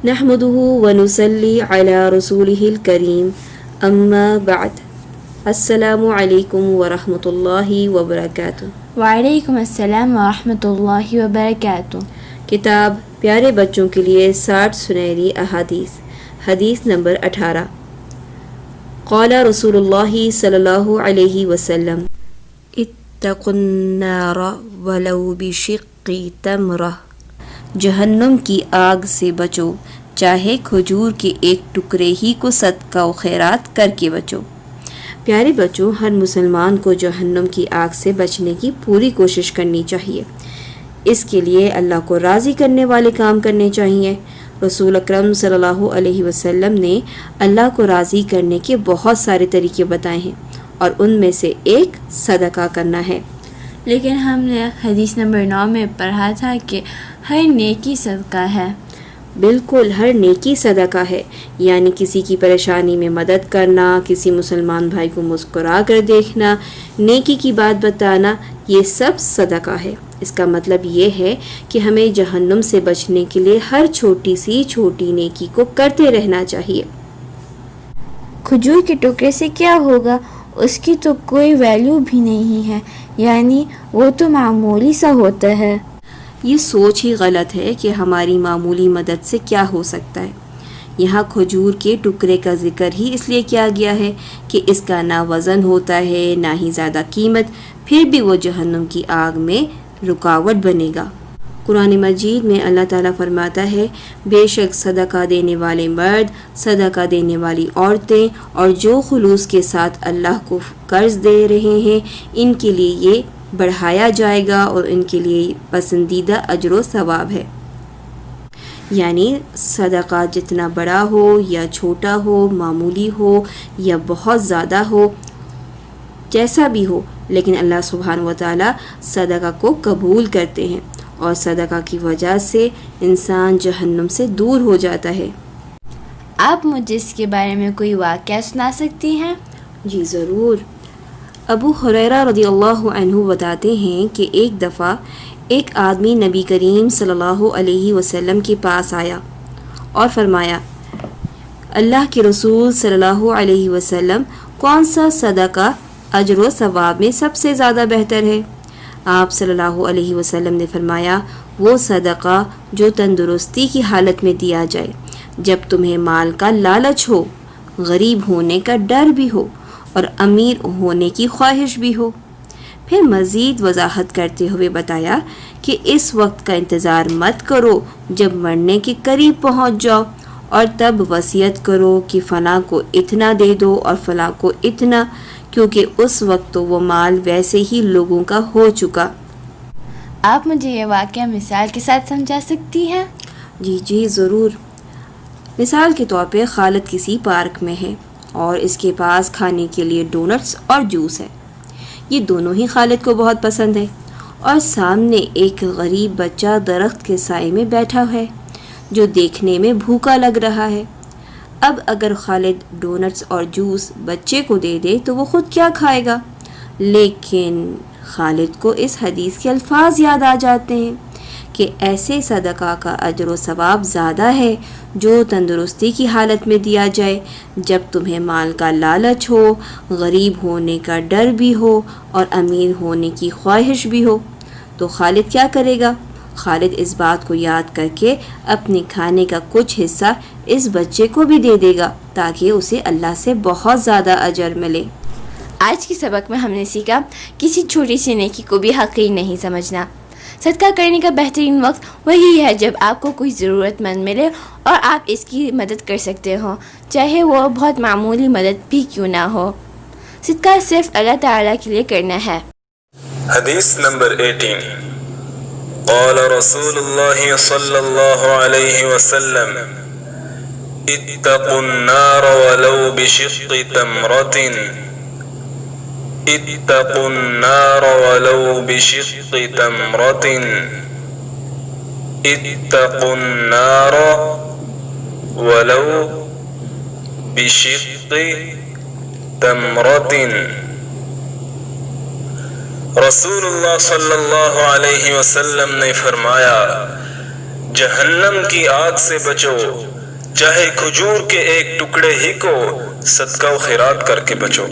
نحمده ونصلي على رسوله الكريم اما بعد السلام علیکم ورحمۃ اللہ وبرکاتہ۔ وعلیکم السلام ورحمۃ اللہ وبرکاتہ۔ کتاب پیارے بچوں کے لیے 60 سنہری احادیث، حدیث نمبر 18۔ قال رسول اللہ صلی اللہ علیہ وسلم اتقوا النار ولو بشق تمرہ، جہنم کی آگ سے بچو چاہے کھجور کے ایک ٹکڑے ہی کو صدقہ و خیرات کر کے بچو۔ پیارے بچوں، ہر مسلمان کو جہنم کی آگ سے بچنے کی پوری کوشش کرنی چاہیے۔ اس کے لیے اللہ کو راضی کرنے والے کام کرنے چاہیے۔ رسول اکرم صلی اللہ علیہ وسلم نے اللہ کو راضی کرنے کے بہت سارے طریقے بتائے ہیں، اور ان میں سے ایک صدقہ کرنا ہے۔ لیکن ہم نے حدیث نمبر 9 میں پڑھا تھا کہ ہر نیکی صدقہ ہے۔ بالکل، ہر نیکی صدقہ ہے، یعنی کسی کی پریشانی میں مدد کرنا، کسی مسلمان بھائی کو مسکرا کر دیکھنا، نیکی کی بات بتانا، یہ سب صدقہ ہے۔ اس کا مطلب یہ ہے کہ ہمیں جہنم سے بچنے کے لیے ہر چھوٹی سی چھوٹی نیکی کو کرتے رہنا چاہیے۔ کھجور کے ٹکڑے سے کیا ہوگا؟ اس کی تو کوئی ویلیو بھی نہیں ہے، یعنی وہ تو معمولی سا ہوتا ہے۔ یہ سوچ ہی غلط ہے کہ ہماری معمولی مدد سے کیا ہو سکتا ہے۔ یہاں کھجور کے ٹکڑے کا ذکر ہی اس لیے کیا گیا ہے کہ اس کا نہ وزن ہوتا ہے نہ ہی زیادہ قیمت، پھر بھی وہ جہنم کی آگ میں رکاوٹ بنے گا۔ قرآن مجید میں اللہ تعالیٰ فرماتا ہے، بے شک صدقہ دینے والے مرد، صدقہ دینے والی عورتیں اور جو خلوص کے ساتھ اللہ کو قرض دے رہے ہیں، ان کے لیے یہ بڑھایا جائے گا اور ان کے لیے پسندیدہ اجر و ثواب ہے۔ یعنی صدقہ جتنا بڑا ہو یا چھوٹا ہو، معمولی ہو یا بہت زیادہ ہو، جیسا بھی ہو، لیکن اللہ سبحانہ و تعالیٰ صدقہ کو قبول کرتے ہیں، اور صدقہ کی وجہ سے انسان جہنم سے دور ہو جاتا ہے۔ آپ مجھے اس کے بارے میں کوئی واقعہ سنا سکتی ہیں؟ جی ضرور۔ ابو ہریرہ رضی اللہ عنہ بتاتے ہیں کہ ایک دفعہ ایک آدمی نبی کریم صلی اللہ علیہ وسلم کے پاس آیا اور فرمایا، اللہ کے رسول صلی اللہ علیہ وسلم، کون سا صدقہ اجر و ثواب میں سب سے زیادہ بہتر ہے؟ آپ صلی اللہ علیہ وسلم نے فرمایا، وہ صدقہ جو تندرستی کی حالت میں دیا جائے، جب تمہیں مال کا لالچ ہو، غریب ہونے کا ڈر بھی ہو اور امیر ہونے کی خواہش بھی ہو۔ پھر مزید وضاحت کرتے ہوئے بتایا کہ اس وقت کا انتظار مت کرو جب مرنے کے قریب پہنچ جاؤ، اور تب وصیت کرو کہ فلاں کو اتنا دے دو اور فلاں کو اتنا، کیونکہ اس وقت تو وہ مال ویسے ہی لوگوں کا ہو چکا۔ آپ مجھے یہ واقعہ مثال کے ساتھ سمجھا سکتی ہیں؟ جی ضرور۔ مثال کے طور پہ خالد کسی پارک میں ہے اور اس کے پاس کھانے کے لیے ڈونٹس اور جوس ہے۔ یہ دونوں ہی خالد کو بہت پسند ہے، اور سامنے ایک غریب بچہ درخت کے سائے میں بیٹھا ہے جو دیکھنے میں بھوکا لگ رہا ہے۔ اب اگر خالد ڈونٹس اور جوس بچے کو دے دے تو وہ خود کیا کھائے گا؟ لیکن خالد کو اس حدیث کے الفاظ یاد آ جاتے ہیں کہ ایسے صدقہ کا اجر و ثواب زیادہ ہے جو تندرستی کی حالت میں دیا جائے، جب تمہیں مال کا لالچ ہو، غریب ہونے کا ڈر بھی ہو اور امیر ہونے کی خواہش بھی ہو۔ تو خالد کیا کرے گا؟ خالد اس بات کو یاد کر کے اپنے کھانے کا کچھ حصہ اس بچے کو بھی دے دے گا تاکہ اسے اللہ سے بہت زیادہ اجر ملے۔ آج کے سبق میں ہم نے سیکھا، کسی چھوٹی سی نیکی کو بھی حقیر نہیں سمجھنا۔ صدقہ کرنے کا بہترین وقت وہی ہے جب آپ کو کوئی ضرورت مند ملے اور آپ اس کی مدد کر سکتے ہو، چاہے وہ بہت معمولی مدد بھی کیوں نہ ہو۔ صدقہ صرف اللہ تعالیٰ کے لیے کرنا ہے۔ حدیث نمبر 18۔ قال رسول اللہ صلی اللہ علیہ وسلم، اتقوا النار ولو بشق تمرۃ، اتقوا النار ولو بشق تمرۃ، اتقوا النار ولو بشق تمرۃ۔ رسول اللہ صلی اللہ علیہ وسلم نے فرمایا، جہنم کی آگ سے بچو، چاہے کھجور کے ایک ٹکڑے ہی کو صدقہ و خیرات کر کے بچو.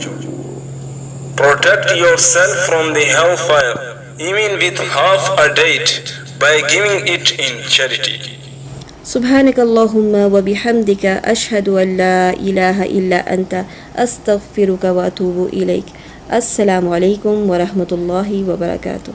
Protect yourself from the hellfire, even with half a date, by giving it in charity. سبحانك اللهم وبحمدك أشهد أن لا إله إلا أنت أستغفرك وأتوب إليك. السلام عليكم ورحمة الله وبركاته.